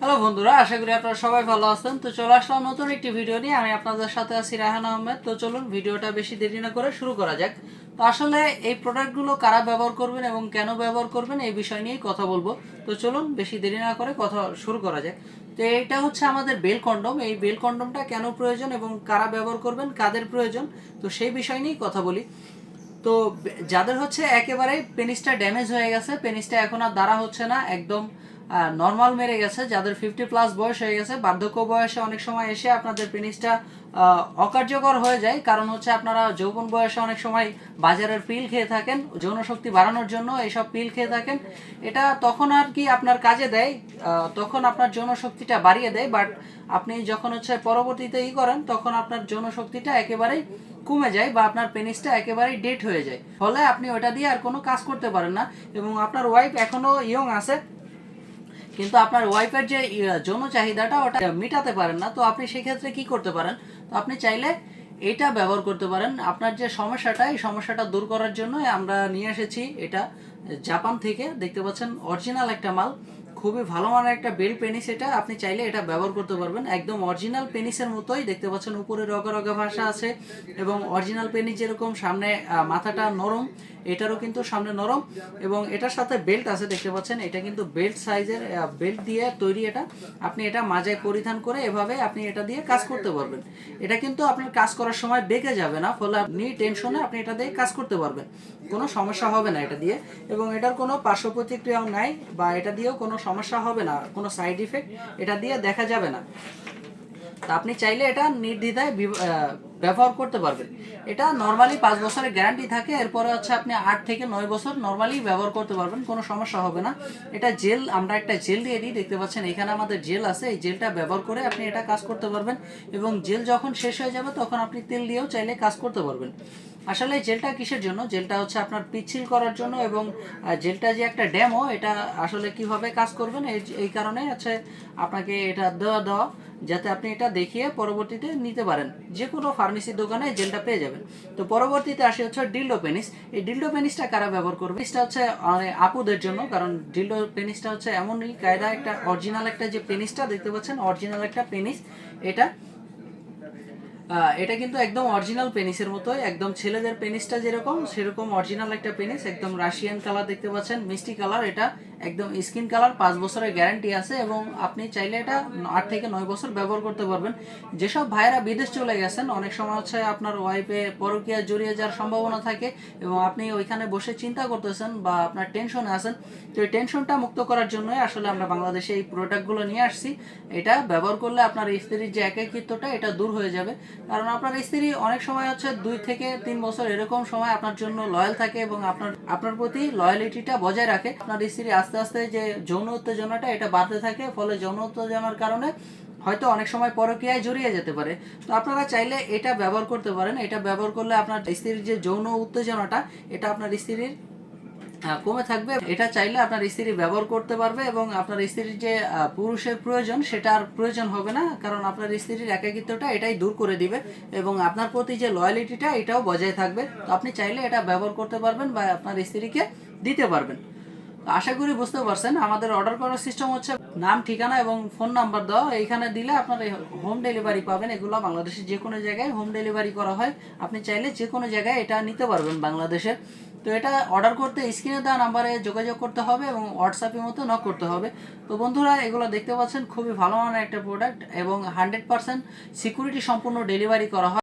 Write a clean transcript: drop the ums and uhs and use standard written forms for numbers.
Hello বন্ধুরা, আশা করি আপনারা সবাই ভালো আছেন। তো চলে আসলাম নতুন একটি ভিডিও নিয়ে। আমি আপনাদের সাথে আছি রায়হান আহমেদ। তো চলুন ভিডিওটা বেশি দেরি না করে শুরু করা যাক। তো আসলে এই প্রোডাক্টগুলো কারা ব্যবহার করবেন এবং কেন ব্যবহার করবেন এই বিষয় নিয়েই কথা বলবো। তো চলুন বেশি দেরি না করে কথা শুরু করা যাক। তো এটা হচ্ছে আমাদের বেল কন্ডম। এই বেল কন্ডমটা কেন প্রয়োজন এবং কারা ব্যবহার করবেন, কাদের প্রয়োজন, তো সেই বিষয় নিয়েই কথা বলি। তো যাদের হচ্ছে একেবারে পেনিসটা ড্যামেজ হয়ে গেছে, পেনিসটা এখন আর দাঁড়া হচ্ছে না, একদম নর্মাল মেরে গেছে, যাদের 50+ বয়স হয়ে গেছে, বার্ধক্য বয়সে অনেক সময় এসে আপনাদের পেনিসটা অকার্যকর হয়ে যায়। কারণ হচ্ছে আপনারা যৌবন বয়সে অনেক সময় বাজারের পিল খেয়ে থাকেন, যৌন শক্তি বাড়ানোর জন্য এইসব পিল খেয়ে থাকেন। এটা তখন আর কি আপনার কাজে দেয়, তখন আপনার যৌন শক্তিটা বাড়িয়ে দেয়। বাট আপনি যখন হচ্ছে পরবর্তীতে করেন, তখন আপনার যৌন শক্তিটা একেবারেই কমে যায় বা আপনার পেনিসটা একেবারেই ডেড হয়ে যায়। ফলে আপনি ওটা দিয়ে আর কোনো কাজ করতে পারেন না। এবং আপনার ওয়াইফ এখনো ইয়ং আছে, কিন্তু আপনার ওয়াইফের যে যৌন চাহিদাটা ওটা মেটাতে পারেন না। তো আপনি সেক্ষেত্রে কি করতে পারেন? তো আপনি চাইলে এটা ব্যবহার করতে পারেন। আপনার যে সমস্যাটা, এই সমস্যাটা দূর করার জন্য আমরা নিয়ে এসেছি এটা জাপান থেকে। দেখতে পাচ্ছেন অরিজিনাল একটা মাল, খুবই ভালো মানের একটা বেল পেনিস। এটা আপনি চাইলে এটা ব্যবহার করতে পারবেন, একদম অরিজিনাল পেনিসের মতোই। দেখতে পাচ্ছেন উপরে রগা রগা ভাষা আছে এবং অরিজিনাল পেনিস যেরকম সামনে মাথাটা নরম, এটারও কিন্তু সামনে নরম এবং এটার সাথে বেল্ট আছে। দেখতে পাচ্ছেন এটা কিন্তু বেল্ট সাইজের বেল্ট দিয়ে তৈরি। এটা আপনি এটা মাজায় পরিধান করে এভাবে আপনি এটা দিয়ে কাজ করতে পারবেন। এটা কিন্তু আপনার কাজ করার সময় বেঁকে যাবে না, ফলে আপনি টেনশনে আপনি এটা দিয়ে কাজ করতে পারবেন, কোনো সমস্যা হবে না এটা দিয়ে। এবং এটার কোনো পার্শ্ব প্রতিক্রিয়াও নাই বা এটা দিয়েও কোনো সমস্যা হবে না, কোনো সাইড ইফেক্ট এটা দিয়ে দেখা যাবে না। তা আপনি চাইলে এটা নির্দ্বিধায় ব্যবহার করতে পারবেন। এটা নর্মালি 5 বছরের গ্যারান্টি থাকে, এরপরে হচ্ছে আপনি 8 থেকে 9 বছর নর্মালি ব্যবহার করতে পারবেন, কোনো সমস্যা হবে না। এটা জেল, আমরা একটা জেল দিয়ে দিই। দেখতে পাচ্ছেন এখানে আমাদের জেল আছে, এই জেলটা ব্যবহার করে আপনি এটা কাজ করতে পারবেন। এবং জেল যখন শেষ হয়ে যাবে তখন আপনি তেল দিয়েও চাইলে কাজ করতে পারবেন। আসলে জেলটা কিসের জন্য? জেলটা হচ্ছে আপনার পিচ্ছিল করার জন্য। এবং জেলটা যে একটা ডেমো, এটা আসলে কিভাবে কাজ করবেন এই কারণে হচ্ছে আপনাকে এটা দেওয়া, যাতে আপনি এটা দেখিয়ে পরবর্তীতে নিতে পারেন। যে কোনো ফার্মেসির দোকানে জেলটা পেয়ে যাবেন। তো পরবর্তীতে আসে হচ্ছে ডিল্ডো পেনিস। এই ডিল্ডো পেনিসটা কারা ব্যবহার করবে? এটা হচ্ছে আপুদের জন্য, কারণ ডিল্ডো পেনিসটা হচ্ছে এমনই কায়দা, একটা অরিজিনাল একটা যে পেনিসটা দেখতে পাচ্ছেন, অরিজিনাল একটা পেনিস এটা। এটা কিন্তু একদম অরিজিনাল পেনিসের মতো, একদম ছেলেদের পেনিসটা যেরকম সেরকম অরিজিনাল একটা পেনিস, একদম রাশিয়ান কালার দেখতে পাচ্ছেন, মিষ্টি কালার। এটা একদম স্কিন কালার, 5 বছরের গ্যারান্টি আছে এবং আপনি চাইলে এটা 8 থেকে 9 বছর ব্যবহার করতে পারবেন। যেসব ভাইয়েরা বিদেশ চলে গেছেন, অনেক সময় হচ্ছে আপনার ওয়াইফে পরকীয়া জড়িয়ে যাওয়ার সম্ভাবনা থাকে এবং আপনি ওইখানে বসে চিন্তা করতেছেন বা আপনার টেনশনে আছেন। তো এই টেনশনটা মুক্ত করার জন্যই আসলে আমরা বাংলাদেশে এই প্রোডাক্টগুলো নিয়ে আসছি। এটা ব্যবহার করলে আপনার স্ত্রীর যে একাকিত্বটা এটা দূর হয়ে যাবে। কারণ আপনার স্ত্রী অনেক সময় হচ্ছে 2 থেকে 3 বছর এরকম সময় আপনার জন্য লয়াল থাকে এবং আপনার প্রতি লয়ালিটিটা বজায় রাখে। আপনার স্ত্রী আস্তে আস্তে যে যৌন উত্তেজনাটা এটা বাড়তে থাকে, ফলে যৌন উত্তেজনার কারণে হয়তো অনেক সময় পরকীয়ায় জড়িয়ে যেতে পারে। তো আপনারা চাইলে এটা ব্যবহার করতে পারেন। এটা ব্যবহার করলে আপনার স্ত্রীর যে যৌন উত্তেজনাটা এটা আপনার স্ত্রীর কমে থাকবে। এটা চাইলে আপনার স্ত্রী ব্যবহার করতে পারবে এবং আপনার স্ত্রীর যে পুরুষের প্রয়োজন সেটা আর প্রয়োজন হবে না, কারণ আপনার স্ত্রীর একাকিত্বটা এটাই দূর করে দিবে এবং আপনার প্রতি যে লয়ালিটিটা এটাও বজায় থাকবে। তো আপনি চাইলে এটা ব্যবহার করতে পারবেন বা আপনার স্ত্রীকে দিতে পারবেন। আশা করি বুঝতে পারছেন। আমাদের অর্ডার করার সিস্টেম হচ্ছে নাম, ঠিকানা এবং ফোন নাম্বার দেওয়া। এইখানে দিলে আপনার হোম ডেলিভারি পাবেন। এগুলো বাংলাদেশের যে কোনো জায়গায় হোম ডেলিভারি করা হয়। আপনি চাইলে যে কোনো জায়গায় এটা নিতে পারবেন বাংলাদেশের। তো এটা অর্ডার করতে স্ক্রিনে দেওয়া নাম্বারে যোগাযোগ করতে হবে এবং হোয়াটসঅ্যাপের মতো নক করতে হবে। তো বন্ধুরা, এগুলো দেখতে পাচ্ছেন খুবই ভালো মানের একটা প্রোডাক্ট এবং 100% সিকিউরিটি সম্পূর্ণ ডেলিভারি করা হয়।